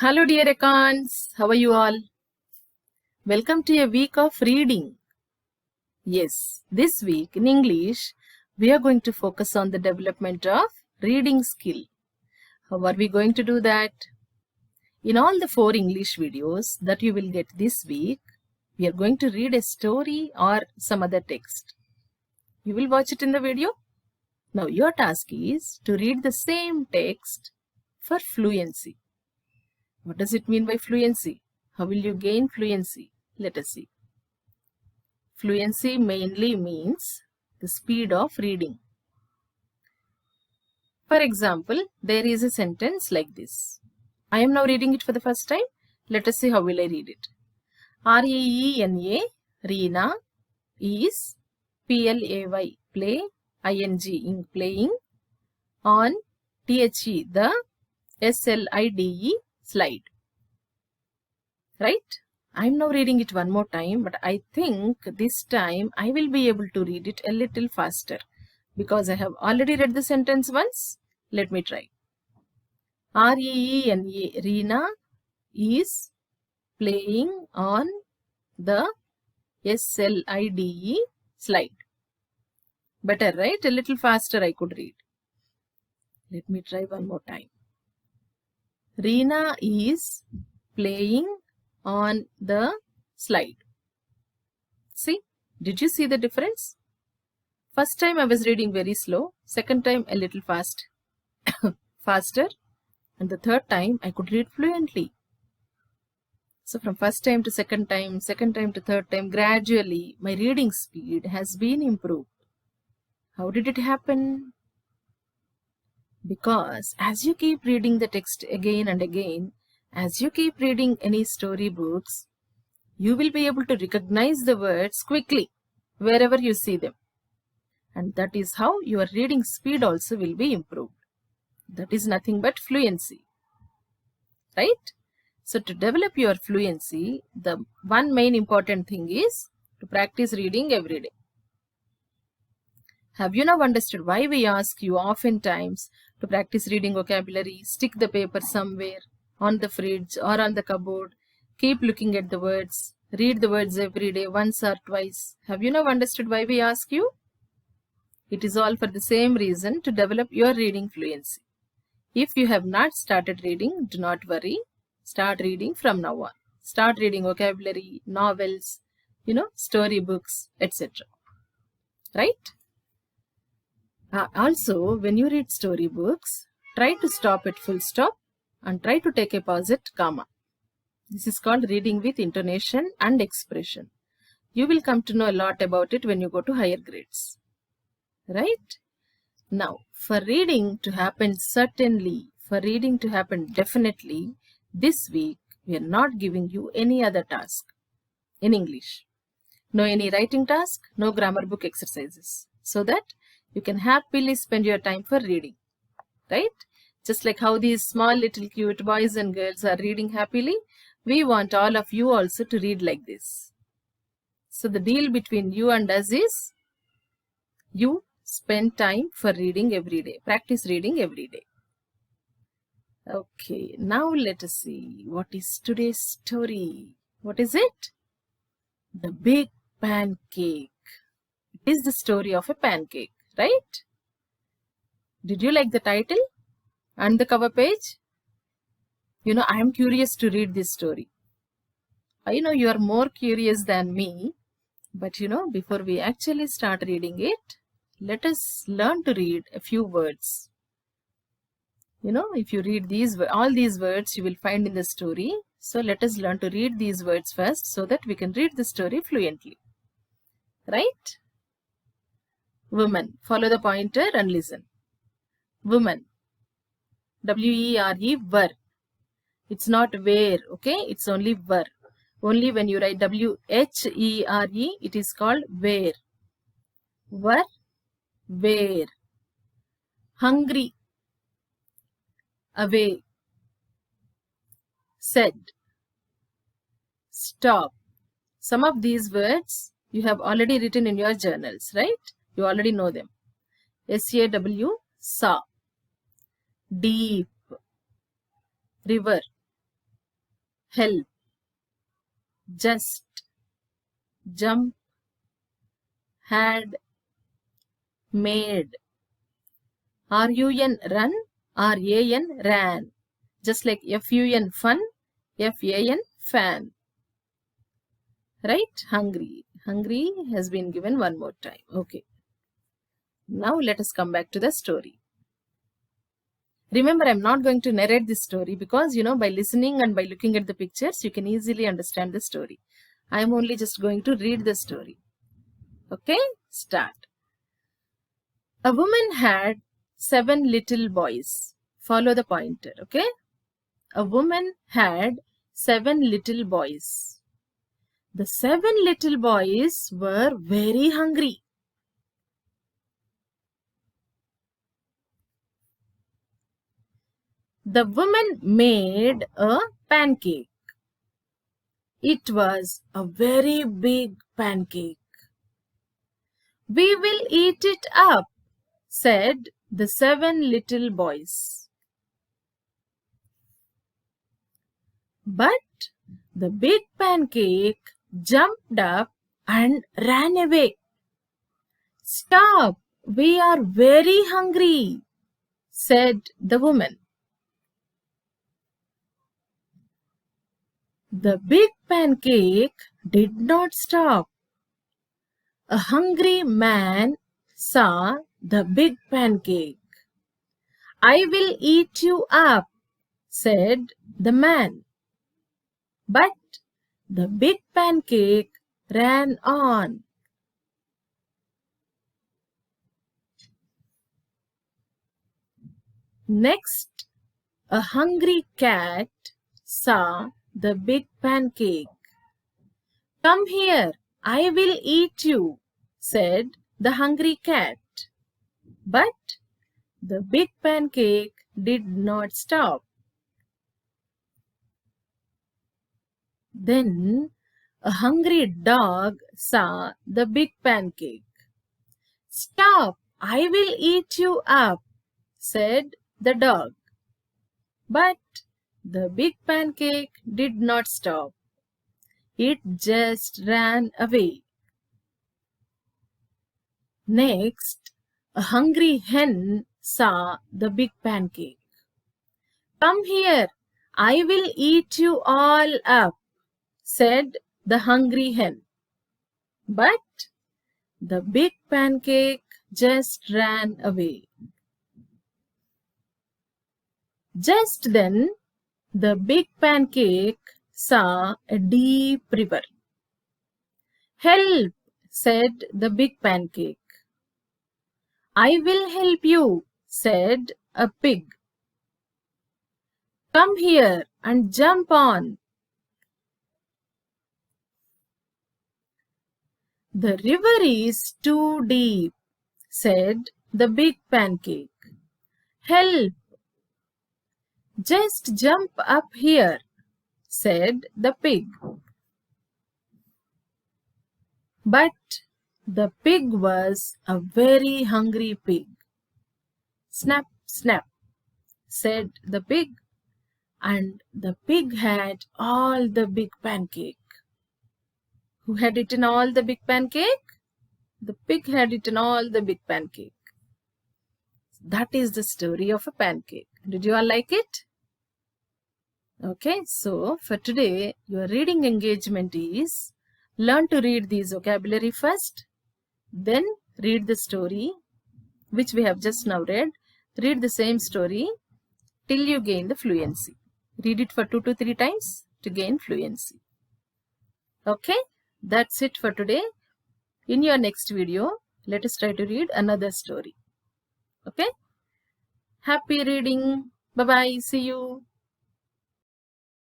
Hello, dear accounts. How are you all? Welcome to a week of reading. Yes, this week in English, we are going to focus on the development of reading skill. How are we going to do that? In all the 4 English videos that you will get this week, we are going to read a story or some other text. You will watch it in the video. Now, your task is to read the same text for fluency. What does it mean by fluency? How will you gain fluency? Let us see. Fluency mainly means the speed of reading. For example, there is a sentence like this. I am now reading it for the first time. Let us see how will I read it. R-E-E-N-A, Reena, is P-L-A-Y, play, I-N-G, playing, on, T-H-E, the, S-L-I-D-E, slide. Right? I'm now reading it one more time, but I think this time I will be able to read it a little faster because I have already read the sentence once. Let me try. R-E-E-N-A, Reena is playing on the S-L-I-D-E slide. Better, right? A little faster I could read. Let me try one more time. Reena is playing on the slide. See, did you see the difference? First time I was reading very slow, second time a little faster, and the third time I could read fluently. So from first time to second time to third time, gradually my reading speed has been improved. How did it happen? Because as you keep reading the text again and again, as you keep reading any story books, you will be able to recognize the words quickly wherever you see them. And that is how your reading speed also will be improved. That is nothing but fluency. Right? So to develop your fluency, the one main important thing is to practice reading every day. Have you now understood why we ask you oftentimes to practice reading vocabulary? Stick the paper somewhere on the fridge or on the cupboard. Keep looking at the words. Read the words every day, once or twice. Have you now understood why we ask you? It is all for the same reason, to develop your reading fluency. If you have not started reading, do not worry. Start reading from now on. Start reading vocabulary, novels, storybooks, etc. Right? Also, when you read storybooks, try to stop at full stop and try to take a pause at comma. This is called reading with intonation and expression. You will come to know a lot about it when you go to higher grades. Right? Now, for reading to happen certainly, for reading to happen definitely, this week we are not giving you any other task in English. No any writing task, no grammar book exercises, so that you can happily spend your time for reading. Right? Just like how these small little cute boys and girls are reading happily, we want all of you also to read like this. So the deal between you and us is, you spend time for reading every day. Practice reading every day. Okay, now let us see what is today's story. What is it? The Big Pancake. It is the story of a pancake, right? Did you like the title and the cover page? I am curious to read this story. I know you are more curious than me, but before we actually start reading it, let us learn to read a few words. If you read all these words you will find in the story. So let us learn to read these words first so that we can read the story fluently. Right? Woman. Follow the pointer and listen. Woman. W-E-R-E, ver. It's not where, okay? It's only ver. Only when you write W-H-E-R-E, it is called where. Ver, where. Hungry. Away. Said. Stop. Some of these words you have already written in your journals, right? You already know them. S-A-W, saw. Deep. River. help, just, jump, had, made. RUN, run, RAN, ran. Just like FUN, fun, FAN, fan. Right? Hungry. Hungry has been given one more time. Okay. Now let us come back to the story. Remember, I'm not going to narrate this story because, by listening and by looking at the pictures, you can easily understand the story. I'm only just going to read the story. Okay? Start. A woman had 7 little boys. Follow the pointer, okay? A woman had 7 little boys. The 7 little boys were very hungry. The woman made a pancake. It was a very big pancake. We will eat it up, said the 7 little boys. But the big pancake jumped up and ran away. Stop, we are very hungry, said the woman. The big pancake did not stop. A hungry man saw the big pancake. I will eat you up, said the man. But the big pancake ran on. Next, a hungry cat saw the big pancake. Come here, I will eat you, said the hungry cat. But the big pancake did not stop. Then a hungry dog saw the big pancake. Stop, I will eat you up, said the dog. But the big pancake did not stop. It just ran away. Next, a hungry hen saw the big pancake. Come here, I will eat you all up, said the hungry hen. But the big pancake just ran away. Just then, the big pancake saw a deep river. Help, said the big pancake. I will help you, said a pig. Come here and jump on. The river is too deep, said the big pancake. Help! Just jump up here, said the pig. But the pig was a very hungry pig. Snap, snap, said the pig, and the pig had all the big pancake. Who had eaten all the big pancake? The pig had eaten all the big pancake. That is the story of a pancake. Did you all like it? Okay, so for today, your reading engagement is learn to read these vocabulary first, then read the story, which we have just now read. Read the same story till you gain the fluency. Read it for 2 to 3 times to gain fluency. Okay, that's it for today. In your next video, let us try to read another story. Okay, happy reading. Bye-bye. See you.